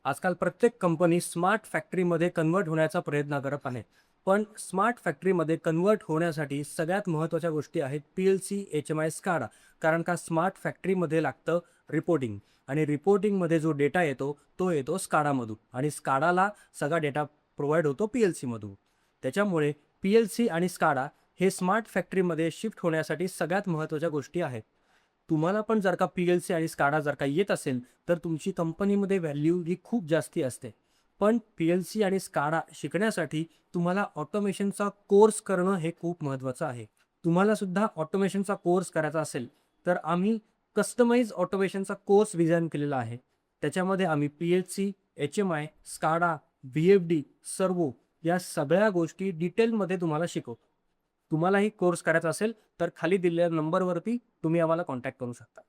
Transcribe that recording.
आजकाल प्रत्येक company smart फॅक्टरीमध्ये कन्व्हर्ट होण्याचा प्रयत्न करत आहे. पण स्मार्ट फॅक्टरीमध्ये कन्व्हर्ट होण्यासाठी सगळ्यात महत्त्वाच्या गोष्टी आहेत पी-एल-सी, एच-एम-आय, स्काडा. कारण का स्मार्ट फॅक्टरीमध्ये लागतं रिपोर्टिंग आणि रिपोर्टिंगमध्ये जो डेटा येतो, तो येतो स्काडामधून आणि स्काडाला सगळा डेटा प्रोव्हाईड होतो पी-एल-सीमधून. त्याच्यामुळे पी-एल-सी आणि स्काडा हे स्मार्ट फॅक्टरीमध्ये शिफ्ट होण्यासाठी सगळ्यात महत्त्वाच्या गोष्टी आहेत. तुम्हाला पण जर का पी-एल-सी आणि स्काडा जर का येत असेल, तर तुमची कंपनीमध्ये व्हॅल्यू ही खूप जास्ती असते. पण पी-एल-सी आणि स्काडा शिकण्यासाठी तुम्हाला ऑटोमेशनचा कोर्स करणं हे खूप महत्त्वाचं आहे. तुम्हाला सुद्धा ऑटोमेशनचा कोर्स करायचा असेल, तर आम्ही कस्टमाइज ऑटोमेशनचा कोर्स डिझाइन केलेला आहे. त्याच्यामध्ये आम्ही पी-एल-सी, एच-एम-आय, स्काडा, व्ही-एफ-डी, सर्व्हो या सगळ्या गोष्टी डिटेलमध्ये तुम्हाला शिकवतो. तुम्हालाही कोर्स करायचा असेल, तर खाली दिलेल्या नंबरवरती तुम्ही आम्हाला कॉन्टॅक्ट करू शकता.